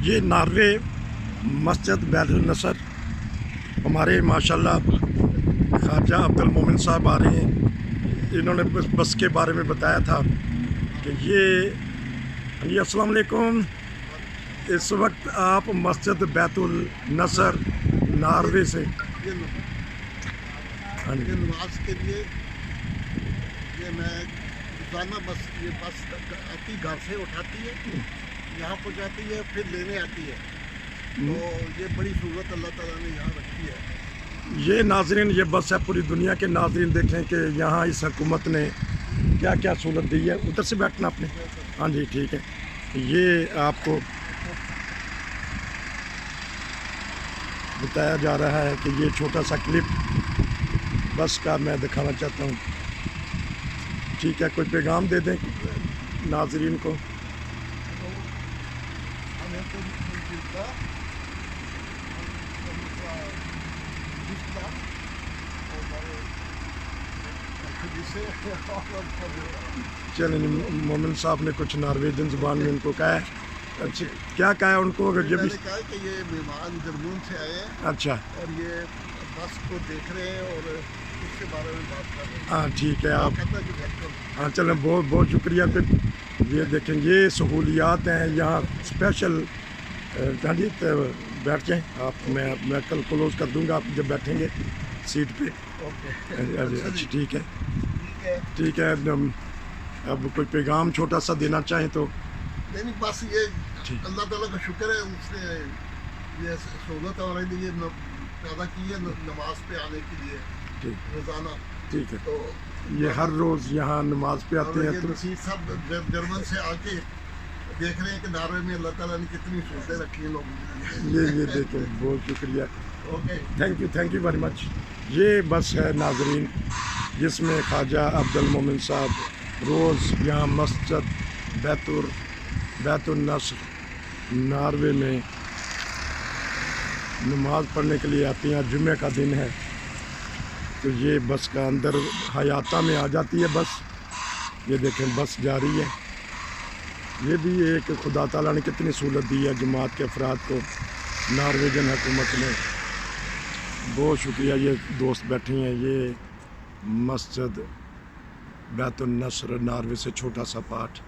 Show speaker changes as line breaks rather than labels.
یہ ناروے مسجد بیت النصر ہمارے ماشاءاللہ خواجہ عبد المومن صاحب آ رہے ہیں. انہوں نے بس کے بارے میں بتایا تھا کہ یہ السلام علیکم. اس وقت آپ مسجد بیت النصر ناروے سے
یہ نماز کے لیے یہ میں روزانہ بس یہ بس آتی گھر سے اٹھاتی ہے یہاں پہنچاتی ہے پھر لینے آتی ہے. تو یہ بڑی سہولت اللہ تعالیٰ نے یہاں رکھی ہے.
یہ ناظرین یہ بس ہے پوری دنیا کے ناظرین دیکھیں کہ یہاں اس حکومت نے کیا کیا سہولت دی ہے. ادھر سے بیٹھنا آپ نے. ہاں جی ٹھیک ہے. یہ آپ کو بتایا جا رہا ہے کہ یہ چھوٹا سا کلپ بس کا میں دکھانا چاہتا ہوں. ٹھیک ہے, کوئی پیغام دے دیں ناظرین کو. چلیں مومن صاحب نے کچھ نارویجن زبان میں ان کو کہا ہے. اچھا کیا کہا ہے ان کو؟ اگر
میں نے کہا کہ یہ مہمان جرمن سے آئے ہیں.
اچھا
اور یہ بس کو دیکھ رہے ہیں اور اس کے بارے میں بات کر رہے ہیں.
ہاں ٹھیک ہے. آپ
کہتا ہے کہ ویلکم.
ہاں چلیں بہت بہت شکریہ. پھر یہ دیکھیں یہ سہولیات ہیں یہاں اسپیشل. ہاں جی بیٹھ جائیں آپ. میں کل کلوز کر دوں گا آپ جب بیٹھیں گے سیٹ پہ. اچھا ٹھیک ہے ٹھیک ہے. اب کوئی پیغام چھوٹا سا دینا چاہیں تو.
نہیں بس یہ اللہ تعالیٰ کا شکر ہے اس نے یہ سہولت ہمارے لیے پیدا کی ہے نماز پہ آنے کے لیے روزانہ.
ٹھیک ہے.
تو
یہ ہر روز یہاں نماز پہ آتے ہیں. تو
نصیر صاحب جرمن سے آ کے دیکھ رہے ہیں کہ ناروے میں اللہ تعالیٰ نے کتنی سہولتیں رکھی ہیں لوگوں.
یہ دیکھیں بہت شکریہ.
Okay
thank you very much. یہ بس ہے ناظرین جس میں خواجہ عبد المومن صاحب روز یہاں مسجد بیت النصر ناروے میں نماز پڑھنے کے لیے آتی ہیں. جمعہ کا دن ہے تو یہ بس کا اندر حیاتہ میں آ جاتی ہے بس. یہ دیکھیں بس جا رہی ہے. یہ بھی ایک خدا تعالیٰ نے کتنی سہولت دی ہے جماعت کے افراد کو. نارویجن حکومت نے بہت شکریہ. یہ دوست بیٹھے ہیں. یہ مسجد بیت النصر ناروے سے چھوٹا سا پارٹ.